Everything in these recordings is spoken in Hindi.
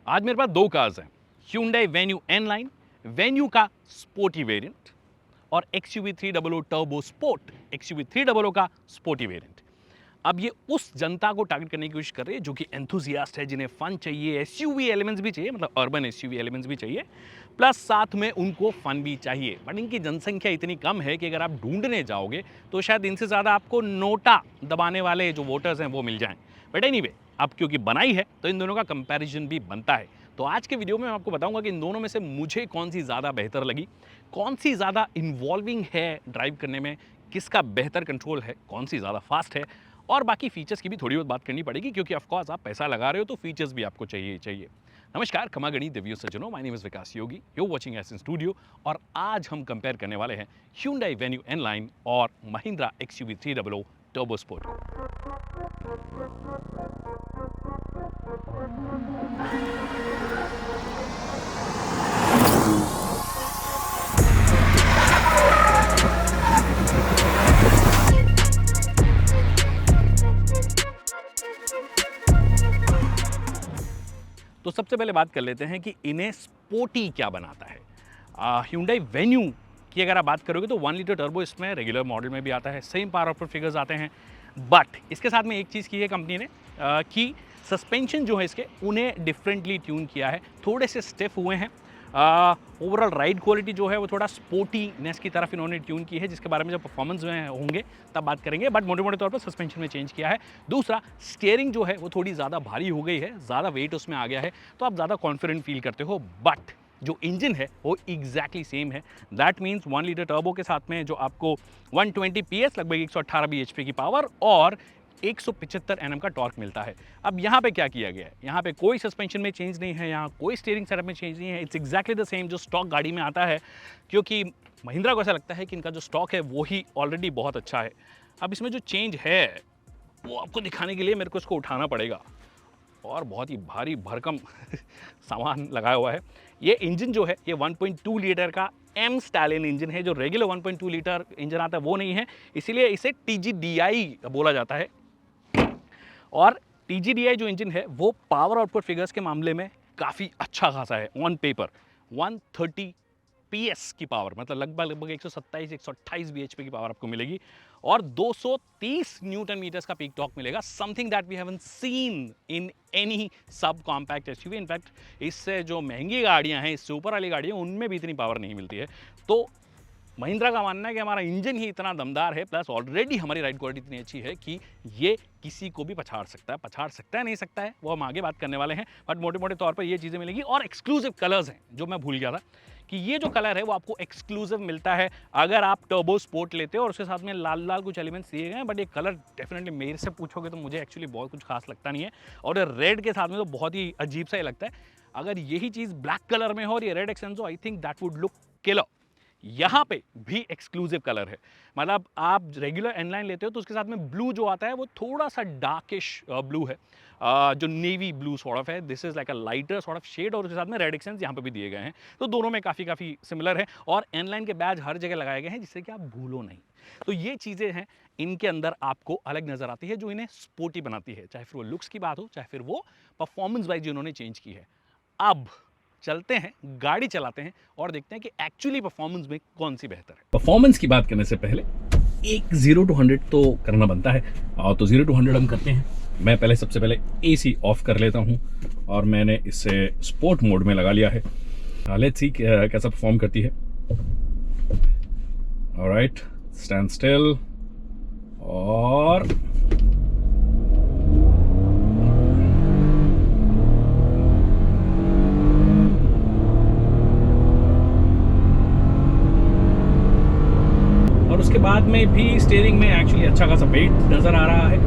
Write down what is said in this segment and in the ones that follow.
आज मेरे पास दो कार्स हैं, Hyundai Venue N-Line, Venue का स्पोर्टी वेरिएंट और XUV 300 टर्बो स्पोर्ट, XUV 300 का स्पोर्टी वेरिएंट। अब ये उस जनता को टारगेट करने की कोशिश कर रही है जो कि एंथुसियास्ट है, जिन्हें फन चाहिए, एसयूवी एलिमेंट्स भी चाहिए, मतलब अर्बन एसयूवी एलिमेंट्स भी चाहिए, प्लस साथ में उनको फन भी चाहिए। बट इनकी जनसंख्या इतनी कम है कि अगर आप ढूंढने जाओगे तो शायद इनसे ज़्यादा आपको नोटा दबाने वाले जो वोटर्स हैं वो मिल जाएं। बट एनीवे, अब क्योंकि बनाई है तो इन दोनों का कंपैरिजन भी बनता है। तो आज के वीडियो में मैं आपको बताऊंगा कि इन दोनों में से मुझे कौन सी ज़्यादा बेहतर लगी, कौन सी ज़्यादा इन्वॉल्विंग है ड्राइव करने में, किसका बेहतर कंट्रोल है, कौन सी ज़्यादा फास्ट है, और बाकी फीचर्स की भी थोड़ी बहुत बात करनी पड़ेगी क्योंकि ऑफ कोर्स आप पैसा लगा रहे हो तो फीचर्स भी आपको चाहिए। नमस्कार खमागणी देवियों सज्जनों, my name is Vikas Yogi, you watching S in studio. और आज हम कंपेयर करने वाले हैं Hyundai Venue N-Line और Mahindra XUV 300 टर्बो स्पोर्ट को। तो सबसे पहले बात कर लेते हैं कि इन्हें स्पोर्टी क्या बनाता है। Hyundai Venue की अगर आप बात करोगे तो 1 लीटर टर्बो इसमें रेगुलर मॉडल में भी आता है, सेम पावर आउटपुट फिगर्स आते हैं। बट इसके साथ में एक चीज़ की है कंपनी ने कि सस्पेंशन जो है इसके उन्हें डिफरेंटली ट्यून किया है, थोड़े से स्टिफ हुए हैं। ओवरऑल राइड क्वालिटी जो है वो थोड़ा स्पोर्टीनेस की तरफ इन्होंने ट्यून की है, जिसके बारे में जब परफॉर्मेंस में होंगे तब बात करेंगे। बट मोटे मोटे तौर पर सस्पेंशन में चेंज किया है। दूसरा, स्टीयरिंग जो है वो थोड़ी ज़्यादा भारी हो गई है, ज़्यादा वेट उसमें आ गया है, तो आप ज़्यादा कॉन्फिडेंट फील करते हो। बट जो इंजन है वो एग्जैक्टली सेम है। दैट मीन्स 1 लीटर टर्बो के साथ में जो आपको 120 PS, लगभग 118 bhp की पावर और 175 Nm का टॉर्क मिलता है। अब यहाँ पे क्या किया गया है, यहाँ पे कोई सस्पेंशन में चेंज नहीं है, यहाँ कोई स्टीयरिंग सेटअप में चेंज नहीं है। इट्स एग्जैक्टली द सेम जो स्टॉक गाड़ी में आता है, क्योंकि महिंद्रा को ऐसा लगता है कि इनका जो स्टॉक है वो ही ऑलरेडी बहुत अच्छा है। अब इसमें जो चेंज है वो आपको दिखाने के लिए मेरे को इसको उठाना पड़ेगा और बहुत ही भारी भरकम सामान लगाया हुआ है। ये इंजन जो है ये 1.2 लीटर का M स्टालिन इंजन है। जो रेगुलर 1.2 लीटर इंजन आता है वो नहीं है, इसीलिए इसे TGDI बोला जाता है। और TGDI जो इंजन है वो पावर आउटपुट फिगर्स के मामले में काफ़ी अच्छा खासा है। ऑन पेपर 130 PS की पावर, मतलब लगभग 127-128 bhp की पावर आपको मिलेगी और 230 न्यूटन मीटर्स का पीक टॉर्क मिलेगा, something that we haven't seen in any sub compact SUV. In fact इससे जो महंगी गाड़ियां हैं, इससे ऊपर वाली गाड़ियां, उनमें भी इतनी पावर नहीं मिलती है। तो महिंद्रा का मानना है कि हमारा इंजन ही इतना दमदार है, प्लस ऑलरेडी हमारी राइड क्वालिटी इतनी अच्छी है कि ये किसी को भी पछाड़ सकता है, नहीं सकता है, वो हम आगे बात करने वाले हैं। बट मोटे मोटे तौर पर ये चीज़ें मिलेगी। और एक्सक्लूसिव कलर्स हैं जो मैं भूल गया था कि ये जो कलर है वो आपको एक्सक्लूसिव मिलता है अगर आप टर्बो स्पोर्ट लेते हो, और उसके साथ में लाल लाल कुछ एलिमेंट्स दिए गए हैं। बट ये कलर डेफिनेटली मेरे से पूछोगे तो मुझे एक्चुअली बहुत कुछ खास लगता नहीं है, और रेड के साथ में तो बहुत ही अजीब सा ही लगता है। अगर यही चीज़ ब्लैक कलर में हो और ये red accents, I think that would look killer. यहाँ पे भी एक्सक्लूसिव कलर है, मतलब आप रेगुलर N-Line लेते हो तो उसके साथ में ब्लू जो आता है वो थोड़ा सा डार्किश ब्लू है, जो नेवी ब्लू सॉर्ट ऑफ है। This is like a lighter sort of shade, और उसके साथ में रेड एक्सेंस यहाँ पे भी दिए गए हैं, तो दोनों में काफ़ी सिमिलर है। और N-Line के बैज हर जगह लगाए गए हैं जिससे कि आप भूलो नहीं। तो ये चीज़ें हैं इनके अंदर आपको अलग नज़र आती है जो इन्हें स्पोर्टी बनाती है, चाहे फिर वो लुक्स की बात हो, चाहे फिर वो परफॉर्मेंस वाइज जिन्होंने चेंज की है। अब चलते हैं, गाड़ी चलाते हैं और देखते हैं कि एक्चुअली परफॉर्मेंस में कौन सी बेहतर है। परफॉर्मेंस की बात करने से पहले एक 0 to 100 तो करना बनता है, और तो 0 to 100 हम करते हैं। मैं सबसे पहले AC ऑफ कर लेता हूं और मैंने इसे स्पोर्ट मोड में लगा लिया है। लेट्स सी कैसा परफॉर्म करती है। ऑलराइट, स्टैंड स्टिल और उसके बाद में भी स्टीयरिंग में एक्चुअली अच्छा खासा वेट नज़र आ रहा है।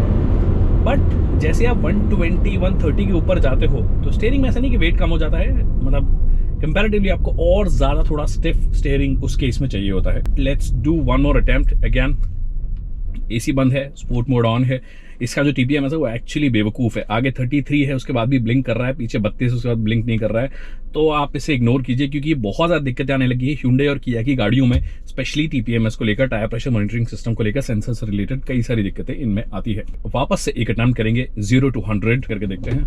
बट जैसे आप 120-130 के ऊपर जाते हो तो स्टीयरिंग में ऐसा नहीं कि वेट कम हो जाता है, मतलब कंपैरेटिवली आपको और ज़्यादा थोड़ा स्टिफ स्टीयरिंग उस केस में चाहिए होता है। Let's do one more attempt again. AC बंद है, स्पोर्ट मोड ऑन है। इसका जो TPM है वो एक्चुअली बेवकूफ़ है। आगे 33 है, उसके बाद भी ब्लिंक कर रहा है, पीछे 32 उसके बाद ब्लिंक नहीं कर रहा है। तो आप इसे इग्नोर कीजिए क्योंकि बहुत ज़्यादा दिक्कतें आने लगी है Hyundai और Kia की गाड़ियों में, स्पेशली TPMS को लेकर, टायर प्रेशर मॉनिटरिंग सिस्टम को लेकर, सेंसर से रिलेटेड कई सारी दिक्कतें इनमें आती है। वापस से एक अटेम्प्ट करेंगे 0 to 100 करके देखते हैं।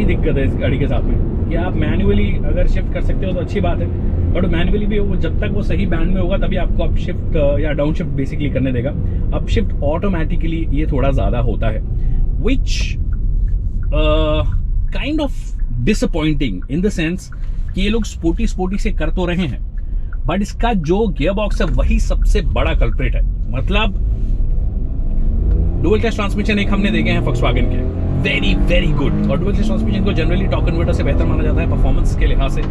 यही दिक्कत है इस गाड़ी के साथ में कि आप मैन्युअली अगर शिफ्ट कर सकते हो तो अच्छी बात है, बट मैन्युअली भी वो जब तक वो सही बैंड में होगा तभी आपको अप शिफ्ट या डाउन शिफ्ट बेसिकली करने देगा। अप शिफ्ट ऑटोमेटिकली ये थोड़ा ज़्यादा होता है, which kind of disappointing in the sense कि ये लोग स्पोर्टी से कर तो रहे हैं, बट इसका जो गियर बॉक्स है वही सबसे बड़ा कल्प्रिट है। मतलब डुअल क्लच ट्रांसमिशन एक हमने देखे हैं Volkswagen के, वेरी वेरी गुड, और डुअल क्लच ट्रांसमिशन को जनरली टॉर्क कन्वर्टर से बेहतर माना जाता है परफॉर्मेंस के लिहाज से,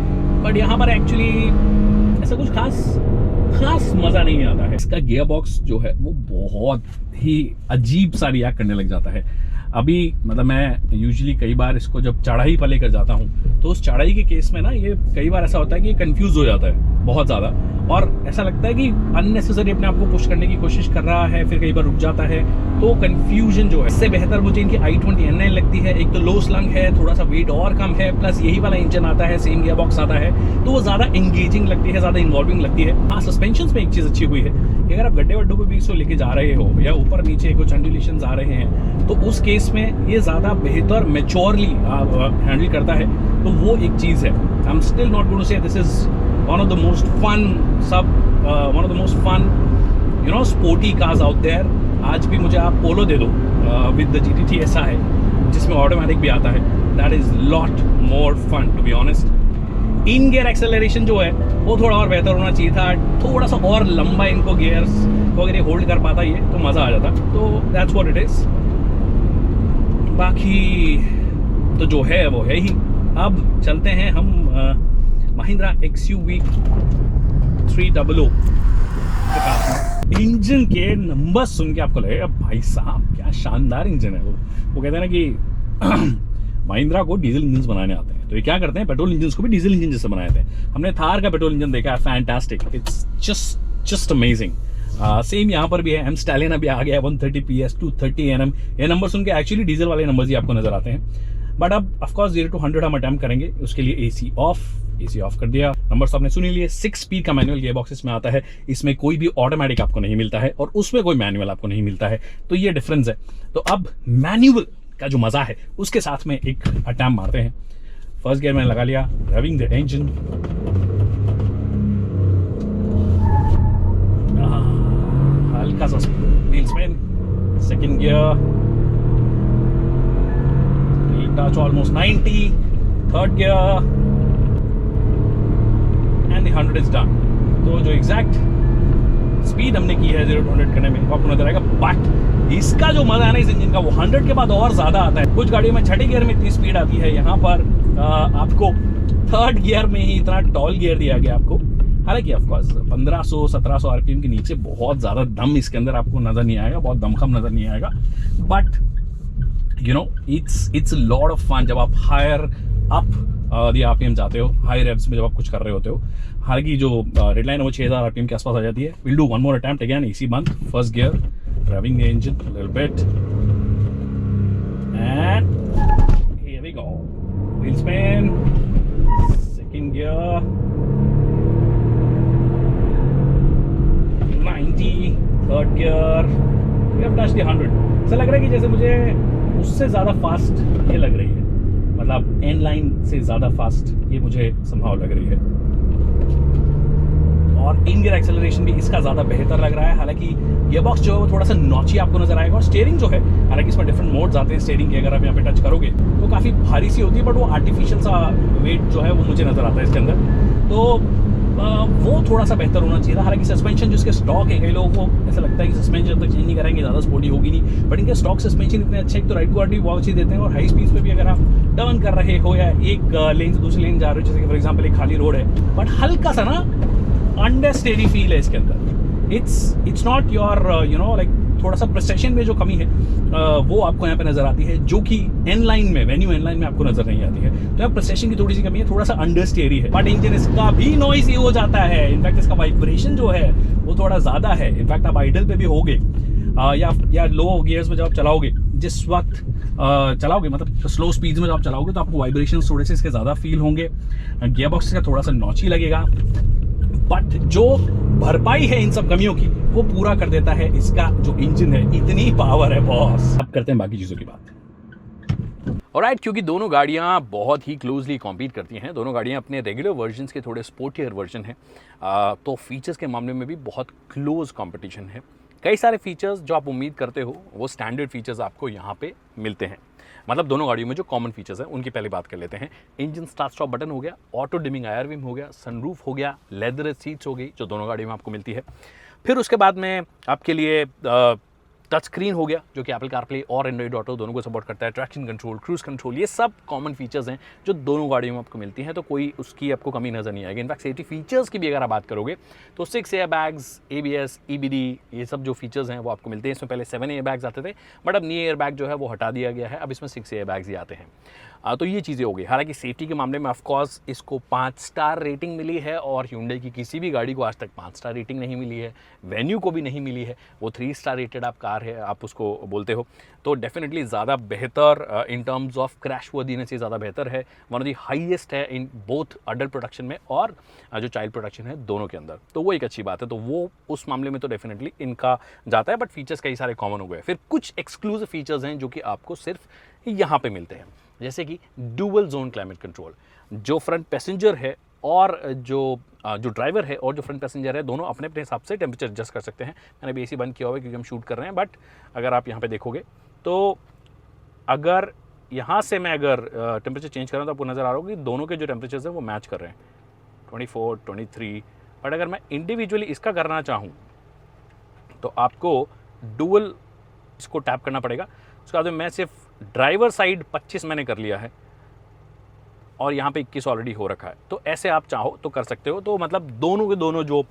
बट यहाँ पर एक्चुअली ऐसा कुछ खास मजा नहीं आता है। इसका गियर बॉक्स जो है वो बहुत ही अजीब सा रिएक्ट करने लग जाता है। अभी मतलब मैं यूजुअली कई बार इसको जब चढ़ाई पर लेकर जाता हूँ तो उस चढ़ाई के केस में ना ये कई बार ऐसा होता है कि ये कंफ्यूज हो जाता है बहुत ज़्यादा, और ऐसा लगता है कि अननेसेसरी अपने आप को पुश करने की कोशिश कर रहा है, फिर कई बार रुक जाता है, तो कंफ्यूजन जो है। इससे बेहतर मुझे इनकी i20 N9 लगती है। एक तो लो स्लंग है, थोड़ा सा वेट और कम है, प्लस यही वाला इंजन आता है, सेम गियर बॉक्स आता है, तो वो ज़्यादा एंगेजिंग लगती है, ज़्यादा इन्वॉल्विंग लगती है। हाँ, सस्पेंशन में एक चीज़ अच्छी हुई है कि अगर आप गड्ढे वड्ढों पे भी इसको लेके जा रहे हो या ऊपर नीचे कुछ अंडुलेशंस आ रहे हैं तो उस केस में ये ज़्यादा बेहतर मैच्योरली हैंडल करता है, तो वो एक चीज़ है। I am still not going to say this is one of the most fun you know sporty cars out there. आज भी मुझे आप पोलो दे दो विद द GT3 ऐसा है जिसमें ऑटोमेटिक भी आता है, that is lot more fun to be honest. In gear acceleration जो है वो थोड़ा और बेहतर होना चाहिए था, थोड़ा सा और लंबा इनको गियर्स को अगर ये होल्ड कर पाता ये तो मज़ा आ जाता, तो दैट्स व्हाट इट इज़। बाकी तो जो है वो है ही। अब चलते हैं हम महिंद्रा XUV 300 के पास। इंजन के नंबर सुन के आपको लगेगा भाई साहब क्या शानदार इंजन है। वो कहते हैं ना कि महिंद्रा को डीजल इंजन बनाने आते हैं, तो ये क्या करते हैं, पेट्रोल इंजन को भी डीजल इंजन जैसे बनाते हैं। हमने थार का पेट्रोल इंजन देखा है, fantastic, it's just amazing. Same यहाँ पर भी है, एम स्टालियन अभी आ गया है 130 PS 230 Nm। ये नंबर सुन के एक्चुअली डीजल वाले नंबर्स ही आपको नजर आते हैं, बट अब ऑफकोर्स 0 to 100 हम अटेम्प्ट करेंगे, उसके लिए AC ऑफ कर दिया। नंबर्स आपने सुन लिए। 6 स्पीड का मैनुअल गियर बॉक्स इसमें आता है, इसमें कोई भी ऑटोमेटिक आपको नहीं मिलता है और उसमें कोई मैनुअल आपको नहीं मिलता है, तो ये डिफरेंस है। तो अब मैनुअल का जो मजा है उसके साथ में एक अटेम्प्ट मारते हैं। फर्स्ट गियर मैंने लगा लिया, रेविंग द इंजन, हल्का सा wheel spin, second gear touch almost 90, third gear and the 100 is done। तो जो एग्जैक्ट स्पीड हमने की है 0 to 100 करने में वो आपको नजर आएगा, बट इसका जो मजा है ना इस इंजन का वो 100 के बाद और ज्यादा आता है। कुछ गाड़ियों में छठे गियर में इतनी स्पीड आती है, यहाँ पर आपको थर्ड गियर में ही इतना टॉल गियर दिया गया आपको। हालांकि ऑफकोर्स 1500-1700 RPM के नीचे बहुत ज़्यादा दम इसके अंदर आपको नज़र नहीं आएगा, बहुत दमखम नज़र नहीं आएगा, but you know it's lot of fun जब आप हायर अप दी RPM जाते हो, हाई रेव्स में जब आप कुछ कर रहे होते हो। हालांकि जो रेड लाइन है वो 6000 RPM के आसपास आ जाती है। Will do one more attempt again, AC बंद, first gear, driving the engine little bit and here we go, wheel spin, second gear 90, third gear, we have touched the 100। ऐसा लग रहा है कि जैसे मुझे उससे ज़्यादा फास्ट ये लग रही है, मतलब एन लाइन से ज़्यादा फास्ट ये मुझे संभाव लग रही है, और इन गियर एक्सेलरेशन भी इसका ज़्यादा बेहतर लग रहा है। हालांकि गियर बॉक्स जो है वो थोड़ा सा नॉची आपको नजर आएगा, और स्टीयरिंग जो है, हालांकि इसमें डिफरेंट मोड्स आते हैं स्टीयरिंग के, अगर आप यहाँ पे टच करोगे तो काफ़ी भारी सी होती है, बट वो आर्टिफिशियल सा वेट जो है वो मुझे नज़र आता है इसके अंदर, तो वो थोड़ा सा बेहतर होना चाहिए था। हालांकि सस्पेंशन जिसके स्टॉक है, कई लोगों को ऐसा लगता है कि सस्पेंशन जब तक चेंज नहीं करेंगे ज़्यादा स्पोर्टी होगी नहीं, बट इनके स्टॉक सस्पेंशन इतने अच्छे, एक तो राइट गार्ड भी बहुत अच्छी देते हैं, और हाई स्पीड पे भी अगर आप टर्न कर रहे हो या एक लेन से दूसरी लेन जा रहे हो, जैसे कि फॉर एग्जाम्पल एक खाली रोड है, बट हल्का सा ना अंडर स्टेडी फील है इसके अंदर। It's not your you know like, थोड़ा सा प्रेसिशन में जो कमी है वो आपको यहाँ पे नजर आती है, जो कि एन लाइन में, वेन्यू एन लाइन में आपको नजर नहीं आती है। तो यहाँ प्रेसिशन की थोड़ी सी कमी है, थोड़ा सा अंडर स्टेयरी है, बट इंजन इसका भी नॉइजी हो जाता है। इनफैक्ट इसका वाइब्रेशन जो है वो थोड़ा ज्यादा है। इनफैक्ट आप आइडल पे भी होगे या लो गियर्स में जब आप चलाओगे, जिस वक्त चलाओगे मतलब स्लो स्पीड में जब आप चलाओगे, तो आपको वाइब्रेशन थोड़े से इसके ज़्यादा फील होंगे। गियर बॉक्स का थोड़ा सा नॉची लगेगा, बट जो भरपाई है इन सब कमियों की वो पूरा कर देता है इसका जो इंजन है। इतनी पावर है बॉस। अब करते हैं बाकी चीज़ों की बात। ऑलराइट, क्योंकि दोनों गाड़ियाँ बहुत ही क्लोजली कॉम्पीट करती हैं, दोनों गाड़ियाँ अपने रेगुलर वर्जन्स के थोड़े स्पोर्टियर वर्जन हैं, तो फीचर्स के मामले में भी बहुत क्लोज कंपटीशन है। कई सारे फीचर्स जो आप उम्मीद करते हो वो स्टैंडर्ड फीचर्स आपको यहाँ पे मिलते हैं। मतलब दोनों गाड़ियों में जो कॉमन फीचर्स हैं उनकी पहले बात कर लेते हैं। इंजन स्टार्ट स्टॉप बटन हो गया, ऑटो डिमिंग आयर विम हो गया, सनरूफ हो गया, लेदर सीट्स हो गई जो दोनों गाड़ियों में आपको मिलती है। फिर उसके बाद में आपके लिए टच स्क्रीन हो गया जो कि एप्पल कारप्ले और एंड्रॉइड ऑटो दोनों को सपोर्ट करता है। ट्रैक्शन कंट्रोल, क्रूज कंट्रोल, ये सब कॉमन फीचर्स हैं जो दोनों गाड़ियों में आपको मिलती हैं, तो कोई उसकी आपको कमी नज़र नहीं आएगी। इनफैक्ट सेफ्टी फीचर्स की भी अगर आप बात करोगे तो 6 एयर बैग्स, ABS, EBD, ये सब जो फीचर्स हैं वो आपको मिलते हैं। इसमें पहले 7 एयर बैग्स आते थे, बट अब नी एयर बैग जो है वो हटा दिया गया है, अब इसमें 6 एयर बैग्स ही आते हैं। तो ये चीज़ें हो गई। हालांकि सेफ्टी के मामले में ऑफकोर्स इसको 5 स्टार रेटिंग मिली है और Hyundai की किसी भी गाड़ी को आज तक 5 स्टार रेटिंग नहीं मिली है, वेन्यू को भी नहीं मिली है। वो 3 स्टार रेटेड आप कार है, आप उसको बोलते हो, तो डेफिनेटली ज़्यादा बेहतर in terms of crash worthiness से ज़्यादा बेहतर है। वन ऑफ द हाईएस्ट है इन बोथ अडल्ट प्रोडक्शन में और जो चाइल्ड प्रोडक्शन है दोनों के अंदर, तो वो एक अच्छी बात है। तो वो उस मामले में तो डेफिनेटली इनका जाता है, बट फीचर्स कई सारे कॉमन हो गए। फिर कुछ एक्सक्लूसिव फीचर्स हैं जो कि आपको सिर्फ यहाँ पे मिलते हैं, जैसे कि डुअल जोन क्लाइमेट कंट्रोल। जो फ्रंट पैसेंजर है और जो ड्राइवर है और जो फ्रंट पैसेंजर है दोनों अपने अपने हिसाब से टेम्परेचर एडजस्ट कर सकते हैं। मैंने भी AC बंद किया हुआ है क्योंकि हम शूट कर रहे हैं, बट अगर आप यहाँ पे देखोगे तो अगर यहाँ से मैं अगर टेम्परेचर चेंज कर रहा हूँ तो आपको नज़र आ रहा होगा कि दोनों के जो टेम्परेचर्स हैं वो मैच कर रहे हैं, 24, 23। बट अगर मैं इंडिविजुअली इसका करना चाहूँ तो आपको डुअल इसको टैप करना पड़ेगा। उसके बाद मैं सिर्फ ड्राइवर साइड 25 मैंने कर लिया है और यहाँ पे 21 ऑलरेडी हो रखा है, तो ऐसे आप चाहो तो कर सकते हो। तो मतलब दोनों के दोनों जो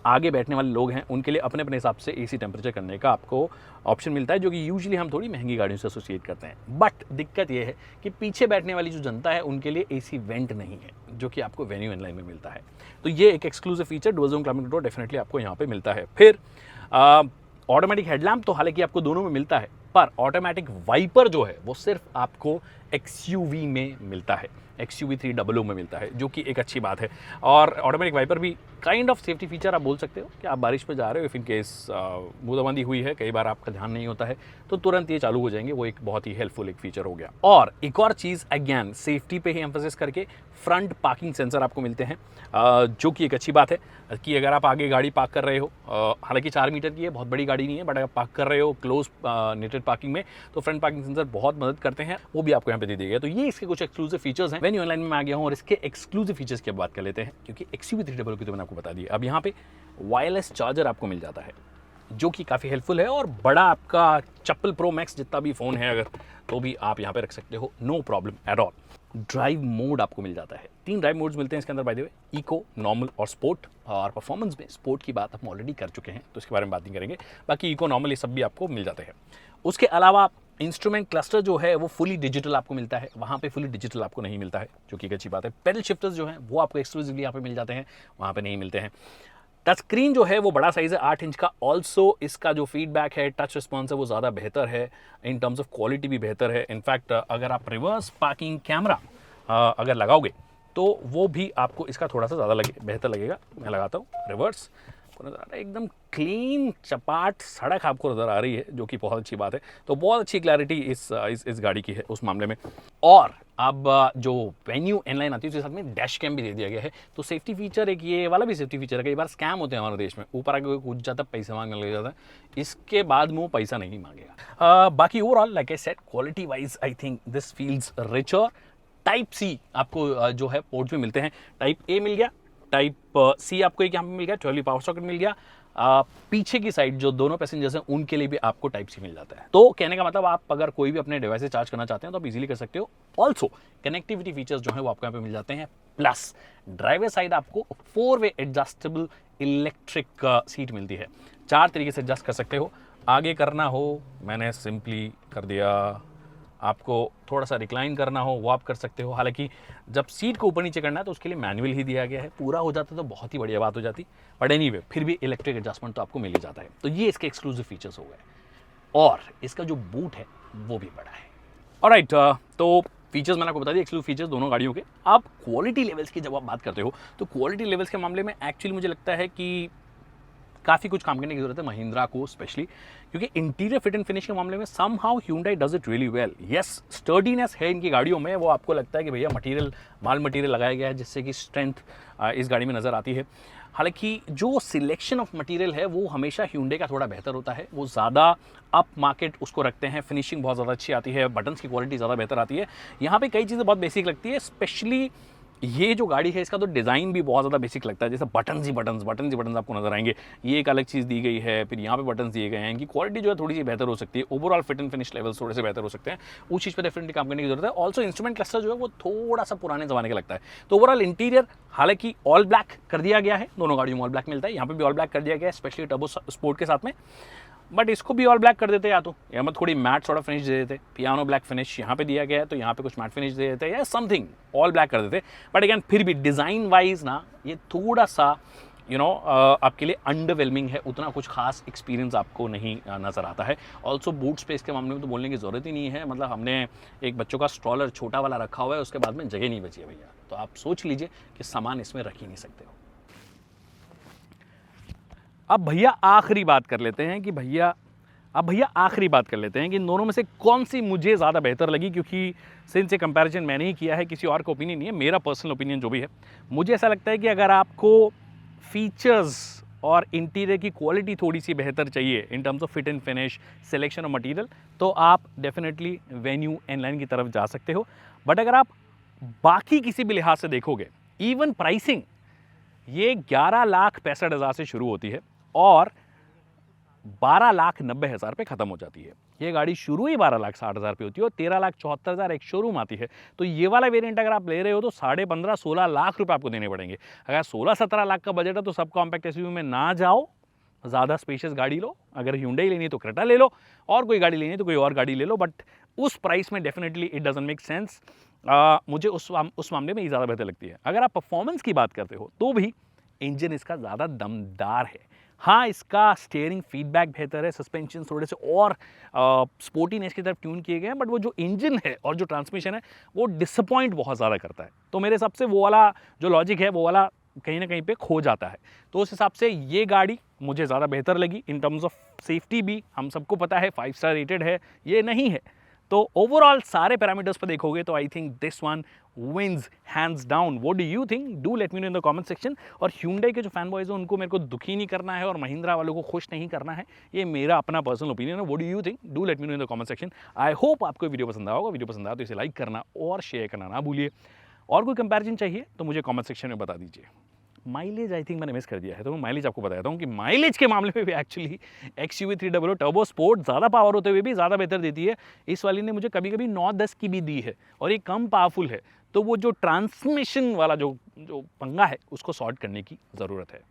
आगे बैठने वाले लोग हैं उनके लिए अपने अपने हिसाब से AC टेम्परेचर करने का आपको ऑप्शन मिलता है, जो कि यूजुअली हम थोड़ी महंगी गाड़ियों से एसोसिएट करते हैं। बट दिक्कत ये है कि पीछे बैठने वाली जो जनता है उनके लिए AC वेंट नहीं है, जो कि आपको वेन्यू इनलाइन में मिलता है। तो ये एक exclusive feature dual zone climate control definitely आपको यहाँ पे मिलता है। फिर ऑटोमेटिक हेडलैम्प तो हालांकि आपको दोनों में मिलता है, पर ऑटोमेटिक वाइपर जो है वो सिर्फ आपको XUV में मिलता है, XUV 300 में मिलता है, जो कि एक अच्छी बात है। और ऑटोमेटिक वाइपर भी काइंड ऑफ सेफ्टी फीचर आप बोल सकते हो कि आप बारिश में जा रहे हो, इफ़ इन केस बूंदाबांदी हुई है, कई बार आपका ध्यान नहीं होता है तो तुरंत ये चालू हो जाएंगे। वो एक बहुत ही हेल्पफुल एक फीचर हो गया। और एक और चीज़ अगेन सेफ्टी पे ही एम्फेसिस करके फ्रंट पार्किंग सेंसर आपको मिलते हैं, जो कि एक अच्छी बात है कि अगर आप आगे गाड़ी पार्क कर रहे हो, हालांकि 4 मीटर की है, बहुत बड़ी गाड़ी नहीं है, बट अगर पार्क कर रहे हो क्लोज नेटेड पार्किंग में तो फ्रंट पार्किंग सेंसर बहुत मदद करते हैं, वो भी आपको यहाँ पे दे दिया गया। तो ये इसके कुछ एक्सक्लूसिव फीचर्स हैं। वेन्यू ऑनलाइन में आ गया हूँ और इसके एक्सक्लूसिव फीचर्स की बात कर लेते हैं, क्योंकि XUV 300 की तो मैंने आपको बता दी। अब यहाँ पे वायरलेस चार्जर आपको मिल जाता है, जो कि काफ़ी हेल्पफुल है, और बड़ा आपका चप्पल प्रो मैक्स जितना भी फ़ोन है अगर, तो भी आप यहाँ पे रख सकते हो, no problem at all. Drive mode आपको मिल जाता है, 3 ड्राइव मोड्स मिलते हैं इसके अंदर by the way, eco, normal और स्पोर्ट। और परफॉर्मेंस में स्पोर्ट की बात हम ऑलरेडी कर चुके हैं तो इसके बारे में बात नहीं करेंगे, बाकी इको, नॉर्मल ये सब भी आपको मिल जाते हैं। उसके अलावा इंस्ट्रूमेंट क्लस्टर जो है वो फुली डिजिटल आपको मिलता है, वहाँ पे फुली डिजिटल आपको नहीं मिलता है, जो कि एक अच्छी बात है। पेडल शिफ्टर्स जो हैं वो आपको एक्सक्लूसिवली यहाँ पे मिल जाते हैं, वहाँ पे नहीं मिलते हैं। टच स्क्रीन जो है वो बड़ा साइज़ है, 8 इंच का। ऑल्सो इसका जो फीडबैक है, टच रिस्पॉन्स है, वो ज़्यादा बेहतर है, इन टर्म्स ऑफ क्वालिटी भी बेहतर है। इनफैक्ट अगर आप रिवर्स पार्किंग कैमरा अगर लगाओगे तो वो भी आपको इसका थोड़ा सा ज़्यादा बेहतर लगेगा। मैं लगाता हूँ रिवर्स, नज़र आ रहा है एकदम क्लीन चपाट सड़क आपको नज़र आ रही है, जो कि बहुत अच्छी बात है। तो बहुत अच्छी क्लैरिटी इस गाड़ी की है उस मामले में। और अब जो वेन्यू इनलाइन आती है उसके साथ में डैश कैम भी दे दिया गया है, तो सेफ्टी फीचर एक ये वाला भी सेफ्टी फीचर है। कई बार स्कैम होते हैं हमारे देश में, ऊपर आके कोई कूद जाता है, पैसा मांगने लग जाता है, इसके बाद में वो पैसा नहीं मांगेगा। बाकी overall like I said, quality wise I think this feels richer. Type C आपको जो है पोर्ट्स में मिलते हैं, टाइप A मिल गया, टाइप C आपको एक यहाँ पे मिल गया, 12 पावर सॉकेट मिल गया। पीछे की साइड जो दोनों पैसेंजर्स हैं उनके लिए भी आपको टाइप C मिल जाता है। तो कहने का मतलब आप अगर कोई भी अपने डिवाइस से चार्ज करना चाहते हैं तो आप इजीली कर सकते हो। ऑल्सो कनेक्टिविटी फीचर्स जो है वो आपको यहाँ पे मिल जाते हैं। प्लस ड्राइवर साइड आपको 4-वे एडजस्टेबल इलेक्ट्रिक सीट मिलती है, 4 तरीके से एडजस्ट कर सकते हो। आगे करना हो मैंने सिंपली कर दिया, आपको थोड़ा सा रिक्लाइन करना हो वो आप कर सकते हो। हालांकि जब सीट को ऊपर नीचे करना है तो उसके लिए मैनुअल ही दिया गया है, पूरा हो जाता तो बहुत ही बढ़िया बात हो जाती, बट एनीवे फिर भी इलेक्ट्रिक एडजस्टमेंट तो आपको मिल ही जाता है। तो ये इसके एक्सक्लूसिव फीचर्स हो गए, और इसका जो बूट है वो भी बड़ा है। ऑलराइट, तो फीचर्स मैंने आपको बता दिए, एक्सक्लूसिव फीचर्स दोनों गाड़ियों के। आप क्वालिटी लेवल्स की जब आप बात करते हो तो क्वालिटी लेवल्स के मामले में एक्चुअली मुझे लगता है कि काफ़ी कुछ काम करने की ज़रूरत है महिंद्रा को स्पेशली, क्योंकि इंटीरियर फिट एंड फिनिश के मामले में somehow Hyundai does it really well. Yes, sturdiness है इनकी गाड़ियों में, वो आपको लगता है कि भैया मटेरियल माल मटेरियल लगाया गया है जिससे कि स्ट्रेंथ इस गाड़ी में नज़र आती है। हालांकि जो सिलेक्शन ऑफ मटेरियल है वो हमेशा ह्यूंडई का थोड़ा बेहतर होता है, वो ज़्यादा अप मार्केट उसको रखते हैं, फिनिशिंग बहुत ज़्यादा अच्छी आती है, बटन्स की क्वालिटी ज़्यादा बेहतर आती है। यहाँ पे कई चीज़ें बहुत बेसिक लगती है, स्पेशली ये जो गाड़ी है इसका तो डिज़ाइन भी बहुत ज़्यादा बेसिक लगता है, जैसे बटन्स ही बटन्स आपको नजर आएंगे। ये एक अलग चीज़ दी गई है, फिर यहाँ पे बटन्स दिए गए हैं, इनकी क्वालिटी जो है थोड़ी सी बेहतर हो सकती है, overall fit and finish levels थोड़े से बेहतर हो सकते हैं, उस चीज़ पर डेफिनेटली काम करने की जरूरत है। ऑल्सो इंस्ट्रूमेंट क्लस्टर जो है वो थोड़ा सा पुराने ज़माने का लगता है। तो ओवरऑल इंटीरियर हालांकि ऑल ब्लैक कर दिया गया है, दोनों गाड़ियों में ऑल ब्लैक मिलता है, यहाँ पे भी ऑल ब्लैक कर दिया गया है, स्पेशली टर्बो स्पोर्ट के साथ में। बट इसको भी ऑल ब्लैक कर देते, या तो या मैं थोड़ी मैट सॉर्ट ऑफ फिनिश दे देते, पियानो ब्लैक फिनिश यहाँ पे दिया गया है तो यहाँ पे कुछ मैट फिनिश दे देते, या समथिंग ऑल ब्लैक कर देते। बट अगेन फिर भी डिज़ाइन वाइज ना ये थोड़ा सा आपके लिए अंडरवेलमिंग है, उतना कुछ खास एक्सपीरियंस आपको नहीं नज़र आता है। ऑल्सो बूट स्पेस के मामले में तो बोलने की ज़रूरत ही नहीं है, मतलब हमने एक बच्चों का स्ट्रॉलर छोटा वाला रखा हुआ है, उसके बाद में जगह नहीं बची है भैया, तो आप सोच लीजिए कि सामान इसमें रख ही नहीं सकते हो। अब भैया आखिरी बात कर लेते हैं कि इन दोनों में से कौन सी मुझे ज़्यादा बेहतर लगी, क्योंकि सिंस ये कंपैरिजन मैंने ही किया है, किसी और का ओपिनियन नहीं है, मेरा पर्सनल ओपिनियन जो भी है। मुझे ऐसा लगता है कि अगर आपको फीचर्स और इंटीरियर की क्वालिटी थोड़ी सी बेहतर चाहिए in terms of fit and finish, selection of material, तो आप डेफिनेटली वेन्यू एन-लाइन की तरफ जा सकते हो। बट अगर आप बाकी किसी भी लिहाज से देखोगे, इवन प्राइसिंग, ये 11,65,000 से शुरू होती है और 12,90,000 पे ख़त्म हो जाती है। ये गाड़ी शुरू ही 12,60,000 पे होती है और 13,74,000 एक शोरूम आती है। तो ये वाला वेरिएंट अगर आप ले रहे हो तो 15.5-16 लाख रुपए आपको देने पड़ेंगे। अगर 16-17 लाख का बजट है तो सब कॉम्पैक्ट एसयूवी में ना जाओ, ज़्यादा स्पेशियस गाड़ी लो। अगर ह्यूंडई लेनी है तो क्रेटा ले लो, और कोई गाड़ी लेनी है तो कोई और गाड़ी ले लो, बट उस प्राइस में definitely it doesn't make sense. मुझे उस मामले में ये ज़्यादा बेहतर लगती है। अगर आप परफॉर्मेंस की बात करते हो तो भी इंजन इसका ज़्यादा दमदार है। हाँ, इसका स्टीयरिंग फीडबैक बेहतर है, सस्पेंशन थोड़े से और स्पोर्टीनेस की तरफ ट्यून किए गए हैं, बट वो जो इंजन है और जो ट्रांसमिशन है वो डिसअपॉइंट बहुत ज़्यादा करता है। तो मेरे हिसाब से वो वाला जो लॉजिक है वो वाला कहीं ना कहीं पे खो जाता है। तो उस हिसाब से ये गाड़ी मुझे ज़्यादा बेहतर लगी। इन टर्म्स ऑफ सेफ्टी भी हम सबको पता है 5 स्टार रेटेड है, ये नहीं है। तो ओवरऑल सारे पैरामीटर्स पर देखोगे तो I think this one wins hands down. What do you think? Do let me know in the comment section. और ह्यूंडई के जो फैन बॉयज हैं उनको मेरे को दुखी नहीं करना है और महिंद्रा वालों को खुश नहीं करना है, ये मेरा अपना पर्सनल ओपिनियन है। What do you think? Do let me know in the comment section. I hope आपको वीडियो पसंद आया होगा। वीडियो पसंद आया तो इसे लाइक करना और शेयर करना ना भूलिए। और कोई कंपैरिजन चाहिए तो मुझे कमेंट सेक्शन में बता दीजिए। माइलेज आई थिंक मैंने मिस कर दिया है, तो मैं माइलेज आपको बताता हूँ कि माइलेज के मामले में भी एक्चुअली XUV 300 टर्बो स्पोर्ट ज़्यादा पावर होते हुए भी ज़्यादा बेहतर देती है। इस वाली ने मुझे कभी कभी 9-10 की भी दी है और ये कम पावरफुल है, तो वो जो ट्रांसमिशन वाला जो पंगा है उसको सॉर्ट करने की ज़रूरत है।